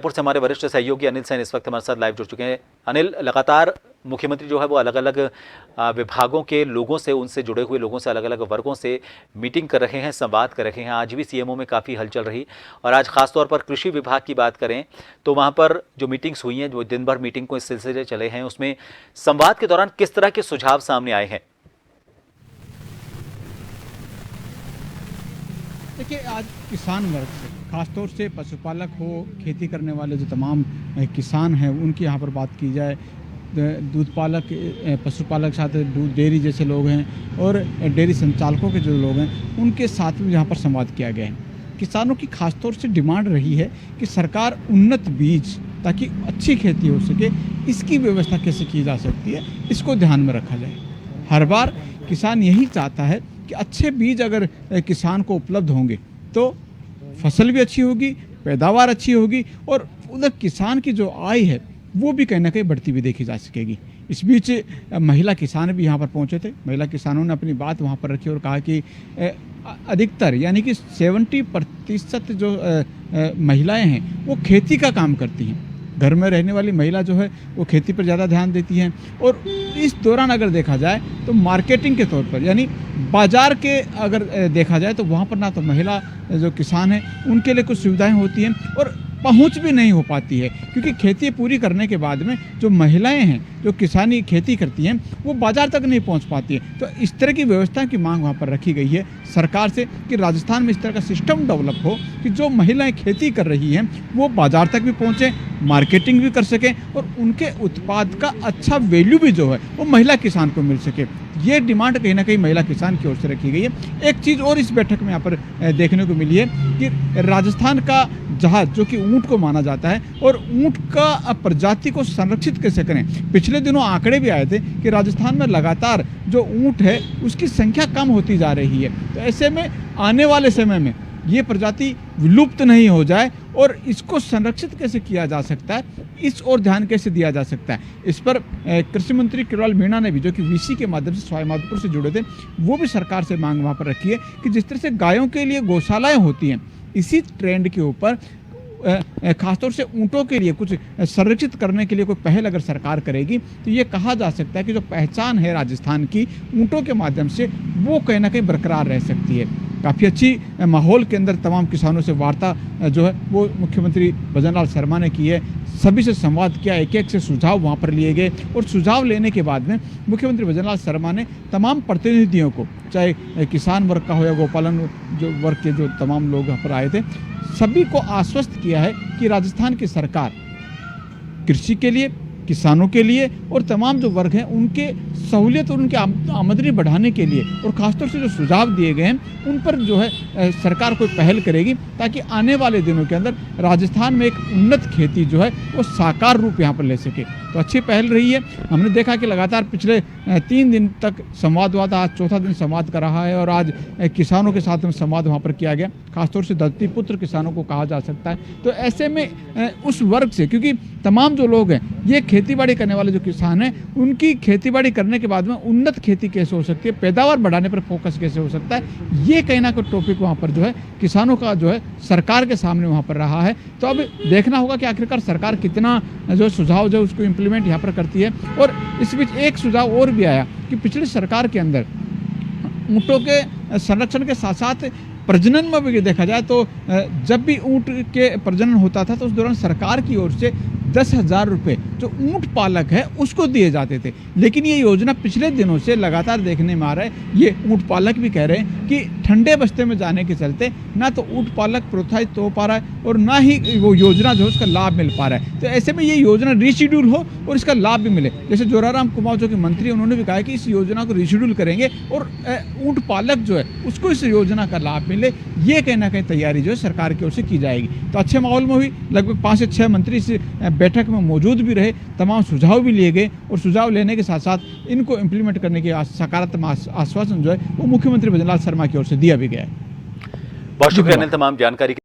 जयपुर से हमारे वरिष्ठ सहयोगी अनिल सैन इस वक्त हमारे साथ लाइव जुड़ चुके हैं। अनिल, लगातार मुख्यमंत्री जो है वो अलग अलग विभागों के लोगों से, उनसे जुड़े हुए लोगों से, अलग अलग वर्गों से मीटिंग कर रहे हैं, संवाद कर रहे हैं। आज भी सीएमओ में काफ़ी हलचल रही और आज खासतौर पर कृषि विभाग की बात करें तो वहाँ पर जो मीटिंग्स हुई हैं, जो दिन भर मीटिंग को इस सिलसिले चले हैं, उसमें संवाद के दौरान किस तरह के सुझाव सामने आए हैं? देखिए, आज किसान वर्ग से, खासतौर से पशुपालक हो, खेती करने वाले जो तमाम किसान हैं उनकी यहाँ पर बात की जाए। दूध पालक, पशुपालक, साथ दूध डेयरी जैसे लोग हैं और डेयरी संचालकों के जो लोग हैं उनके साथ में यहाँ पर संवाद किया गया है। किसानों की खासतौर से डिमांड रही है कि सरकार उन्नत बीज, ताकि अच्छी खेती हो सके, इसकी व्यवस्था कैसे की जा सकती है, इसको ध्यान में रखा जाए। हर बार किसान यही चाहता है कि अच्छे बीज अगर किसान को उपलब्ध होंगे तो फसल भी अच्छी होगी, पैदावार अच्छी होगी और उधर किसान की जो आय है वो भी कहीं ना कहीं बढ़ती हुई देखी जा सकेगी। इस बीच महिला किसान भी यहाँ पर पहुँचे थे। महिला किसानों ने अपनी बात वहाँ पर रखी और कहा कि अधिकतर यानी कि 70% जो महिलाएं हैं वो खेती का काम करती हैं। घर में रहने वाली महिला जो है वो खेती पर ज़्यादा ध्यान देती हैं और इस दौरान अगर देखा जाए तो मार्केटिंग के तौर पर, यानी बाजार के अगर देखा जाए तो वहाँ पर ना तो महिला जो किसान हैं उनके लिए कुछ सुविधाएं होती हैं और पहुंच भी नहीं हो पाती है, क्योंकि खेती पूरी करने के बाद में जो महिलाएं हैं जो किसानी खेती करती हैं वो बाजार तक नहीं पहुंच पाती है। तो इस तरह की व्यवस्था की मांग वहां पर रखी गई है सरकार से कि राजस्थान में इस तरह का सिस्टम डेवलप हो कि जो महिलाएं खेती कर रही हैं वो बाजार तक भी पहुंचे, मार्केटिंग भी कर सकें और उनके उत्पाद का अच्छा वैल्यू भी जो है वो महिला किसान को मिल सके। ये डिमांड कहीं ना कहीं महिला किसान की ओर से रखी गई है। एक चीज़ और इस बैठक में यहाँ पर देखने को मिली है कि राजस्थान का जहाज, जो कि ऊंट को माना जाता है, और ऊंट का प्रजाति को संरक्षित कैसे करें। पिछले दिनों आंकड़े भी आए थे कि राजस्थान में लगातार जो ऊंट है उसकी संख्या कम होती जा रही है। तो ऐसे में आने वाले समय में ये प्रजाति विलुप्त नहीं हो जाए और इसको संरक्षित कैसे किया जा सकता है, इस ओर ध्यान कैसे दिया जा सकता है, इस पर कृषि मंत्री किरोड़लाल मीणा ने भी, जो कि वीसी के माध्यम से सवाई माधोपुर से जुड़े थे, वो भी सरकार से मांग वहाँ पर रखी है कि जिस तरह से गायों के लिए गौशालाएं होती हैं, इसी ट्रेंड के ऊपर खासतौर से ऊँटों के लिए कुछ संरक्षित करने के लिए कोई पहल अगर सरकार करेगी तो ये कहा जा सकता है कि जो पहचान है राजस्थान की ऊँटों के माध्यम से, वो कहीं ना कहीं बरकरार रह सकती है। काफ़ी अच्छी माहौल के अंदर तमाम किसानों से वार्ता जो है वो मुख्यमंत्री भजनलाल शर्मा ने की है। सभी से संवाद किया, एक एक से सुझाव वहाँ पर लिए गए और सुझाव लेने के बाद में मुख्यमंत्री भजनलाल शर्मा ने तमाम प्रतिनिधियों को, चाहे किसान वर्ग का हो या गोपालन जो वर्ग के जो तमाम लोग यहाँ पर आए थे, सभी को आश्वस्त किया है कि राजस्थान की सरकार कृषि के लिए, किसानों के लिए और तमाम जो वर्ग हैं उनके सहूलियत और उनकी आमदनी बढ़ाने के लिए, और खासतौर से जो सुझाव दिए गए हैं उन पर जो है सरकार कोई पहल करेगी, ताकि आने वाले दिनों के अंदर राजस्थान में एक उन्नत खेती जो है वो साकार रूप यहाँ पर ले सके। तो अच्छी पहल रही है। हमने देखा कि लगातार पिछले 3 दिन तक संवाद हुआ था, आज चौथा दिन संवाद कर रहा है और आज किसानों के साथ में संवाद वहाँ पर किया गया, खासतौर से धरती पुत्र किसानों को कहा जा सकता है। तो ऐसे में उस वर्ग से, क्योंकि तमाम जो लोग हैं ये खेतीबाड़ी करने वाले जो किसान हैं, उनकी खेतीबाड़ी करने के बाद में उन्नत खेती कैसे हो सकती है, पैदावार बढ़ाने पर फोकस कैसे हो सकता है, ये कहीं ना कोई टॉपिक वहाँ पर जो है किसानों का जो है सरकार के सामने वहाँ पर रहा है। तो अब देखना होगा कि आखिरकार सरकार कितना जो सुझाव जो उसको इम्प्लीमेंट यहाँ पर करती है। और इस बीच एक सुझाव और भी आया कि पिछली सरकार के अंदर ऊँटों के संरक्षण के साथ साथ प्रजनन में भी देखा जाए तो जब भी ऊँट के प्रजनन होता था तो उस दौरान सरकार की ओर से 10,000 रुपये जो ऊँट पालक है उसको दिए जाते थे। लेकिन ये योजना पिछले दिनों से लगातार देखने में आ रहा है, ये ऊँट पालक भी कह रहे हैं कि ठंडे बस्ते में जाने के चलते ना तो ऊँट पालक प्रोत्साहित हो पा रहा है और ना ही वो योजना जो है उसका लाभ मिल पा रहा है। तो ऐसे में ये योजना रिशेड्यूल हो और इसका लाभ भी मिले। जैसे जोराराम कुमार जो कि मंत्री हैं, उन्होंने भी कहा कि इस योजना को रिशेड्यूल करेंगे और ऊँट पालक जो है उसको इस योजना का लाभ मिले, ये कहीं ना कहीं तैयारी जो है सरकार की ओर से की जाएगी। तो अच्छे माहौल में हुई, लगभग 5 से 6 मंत्री इस बैठक में मौजूद भी रहे, तमाम सुझाव भी लिए गए और सुझाव लेने के साथ साथ इनको इम्प्लीमेंट करने के सकारात्मक आश्वासन जो है वो मुख्यमंत्री भजनलाल शर्मा की ओर से दिया भी गया है। बहुत शुक्रिया अनिल तमाम जानकारी